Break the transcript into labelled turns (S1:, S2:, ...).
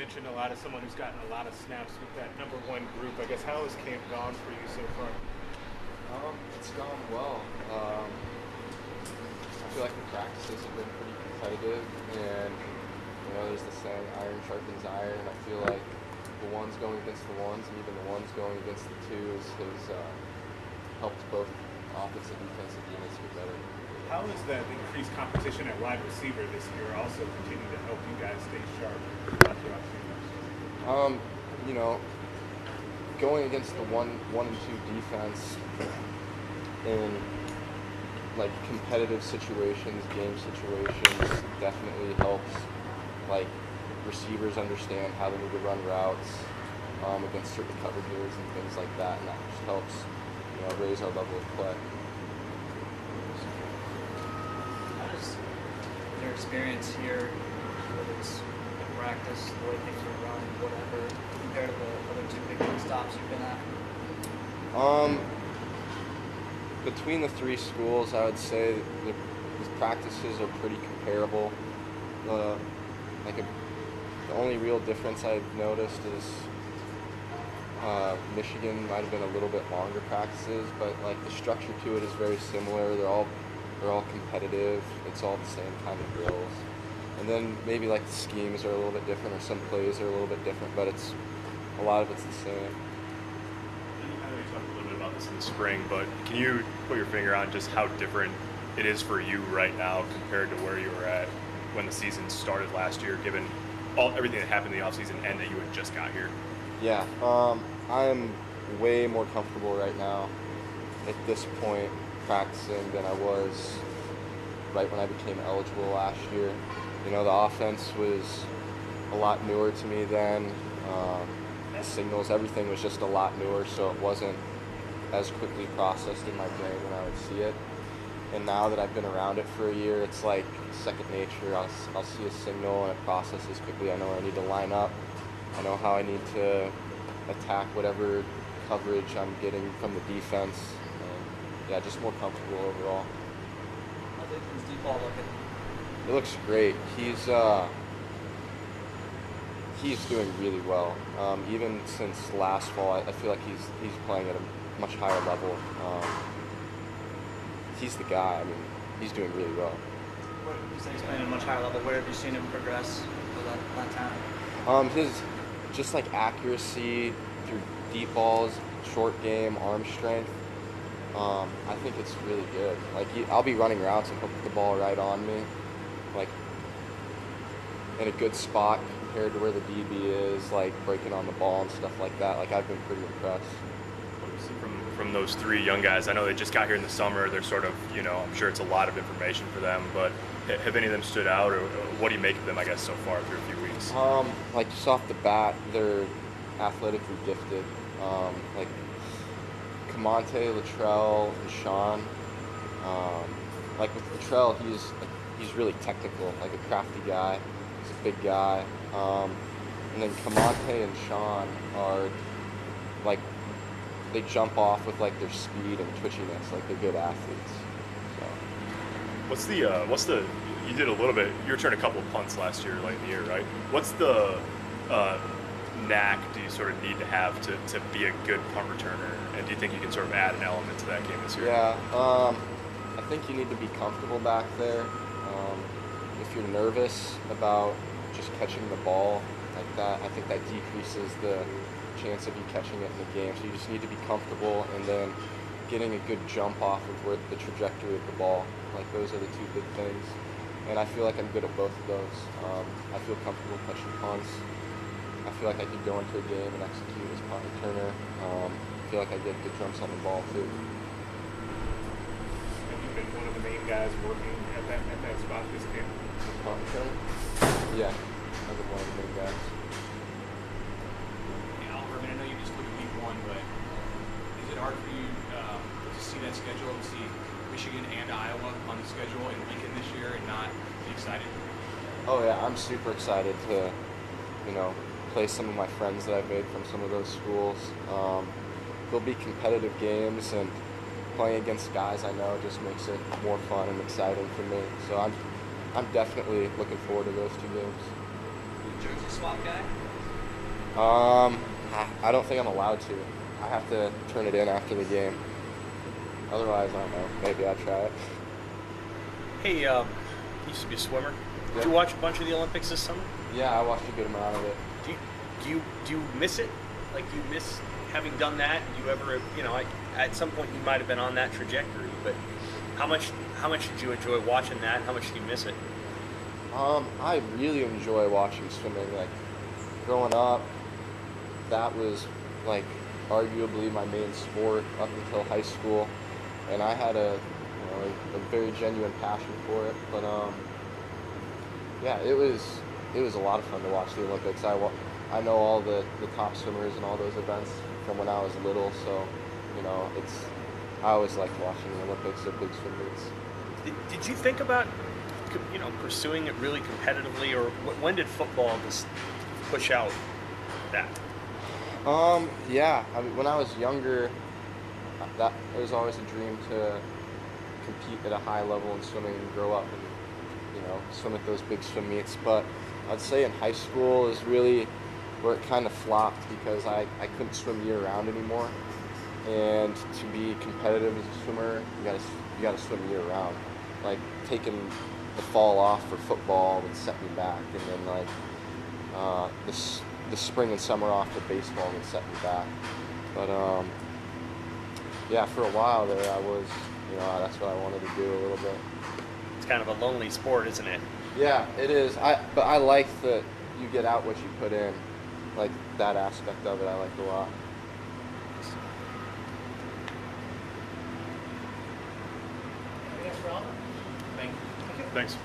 S1: mentioned a lot as someone who's gotten a lot of snaps with that number one group. I guess how has camp gone for you so far?
S2: It's gone well. I feel like the practices have been pretty competitive, and there's the saying, iron sharpens iron. I feel like the ones going against the ones, and even the ones going against the twos, has helped both offensive and defensive units get better.
S1: How has that increased competition at wide receiver this year also continue to help you guys stay sharp throughout the season?
S2: You know, going against the one and two defense in like competitive situations, game situations, definitely helps like receivers understand how they need to run routes against certain coverages and things like that, and that just helps raise our level of play.
S3: How does your experience here, whether it's in practice, the way things are run, whatever, compare to the other two big league stops you've been at?
S2: Between the three schools, I would say the practices are pretty comparable. The only real difference I've noticed is Michigan might have been a little bit longer practices, but like the structure to it is very similar. They're all competitive. It's all the same kind of drills. And then maybe like the schemes are a little bit different, or some plays are a little bit different, but a lot of it's the same.
S4: I know you talked a little bit about this in the spring, but can you put your finger on just how different it is for you right now compared to where you were at when the season started last year, given everything that happened in the offseason and that you had just got here?
S2: Yeah, I'm way more comfortable right now at this point practicing than I was right when I became eligible last year. The offense was a lot newer to me then. The signals, everything was just a lot newer, so it wasn't as quickly processed in my brain when I would see it. And now that I've been around it for a year, it's like second nature. I'll see a signal and it processes quickly. I know where I need to line up. I know how I need to attack whatever coverage I'm getting from the defense. Yeah, just more comfortable overall.
S3: How's Aiden's deep ball looking?
S2: It looks great. He's doing really well. Even since last fall, I feel like he's playing at a much higher level. He's the guy. I mean, he's doing really well.
S3: What you say he's playing at a much higher level? Where have you seen him progress for that time?
S2: His just like accuracy through deep balls, short game, arm strength. I think it's really good. Like I'll be running routes and he'll put the ball right on me, like in a good spot compared to where the DB is, like breaking on the ball and stuff like that. Like I've been pretty impressed.
S4: What do you see from those three young guys? I know they just got here in the summer. They're sort of, I'm sure it's a lot of information for them, but have any of them stood out, or what do you make of them, I guess, so far through a few weeks?
S2: Like just off the bat, they're athletically gifted. Like Camonte, Latrell, and Sean. Like with Latrell, he's really technical, like a crafty guy. He's a big guy. And then Camonte and Sean are like, they jump off with like their speed and twitchiness, like they're good athletes. So.
S4: What's the you did a little bit, you returned a couple of punts last year, late in the year, right? What's the knack do you sort of need to have to be a good punt returner? And do you think you can sort of add an element to that game this year?
S2: Yeah, I think you need to be comfortable back there. If you're nervous about just catching the ball like that, I think that decreases the chance of you catching it in the game. So you just need to be comfortable and then getting a good jump off of where the trajectory of the ball. Like those are the two big things. And I feel like I'm good at both of those. I feel comfortable catching punts. I feel like I could go into a game and execute as punt returner. I feel like I get good jumps on the ball too.
S1: Have you been one of the main guys working at that spot this camp?
S2: Punt returner? Yeah, I've been one of the main guys.
S5: Oliver, I know you just looked at week one, but is it hard for you to see that schedule and see Michigan and Iowa on the schedule in Lincoln this year and not be excited?
S2: Oh yeah, I'm super excited to, play some of my friends that I've made from some of those schools. There'll be competitive games, and playing against guys I know just makes it more fun and exciting for me. So I'm definitely looking forward to those two games.
S3: Jersey swap guy?
S2: I don't think I'm allowed to. I have to turn it in after the game. Otherwise, I don't know. Maybe I'll try it.
S6: Hey, you used to be a swimmer. Did
S2: Yep.
S6: you watch a bunch of the Olympics this summer?
S2: Yeah, I watched a good amount of it.
S6: Do you miss it? Like, do you miss having done that? Do you ever, at some point you might have been on that trajectory, but how much did you enjoy watching that? How much do you miss it?
S2: I really enjoy watching swimming. Like, growing up, that was like arguably my main sport up until high school, and I had a very genuine passion for it. But yeah, it was a lot of fun to watch the Olympics. I know all the top swimmers and all those events from when I was little, so I always liked watching the Olympics at big swim meets.
S6: Did you think about, pursuing it really competitively, or when did football just push out that?
S2: Yeah. I mean, when I was younger, that it was always a dream to compete at a high level in swimming and grow up and swim at those big swim meets. But I'd say in high school is really where it kind of flopped because I couldn't swim year round anymore. And to be competitive as a swimmer, you gotta swim year round. Like, taking the fall off for football would set me back, and then the spring and summer off for baseball would set me back. But yeah, for a while there, I was, that's what I wanted to do a little bit.
S6: It's kind of a lonely sport, isn't it?
S2: Yeah, it is. But I like that you get out what you put in. Like, that aspect of it, I liked a lot.
S7: Yes, Rob?
S5: Thank you.
S4: Thanks.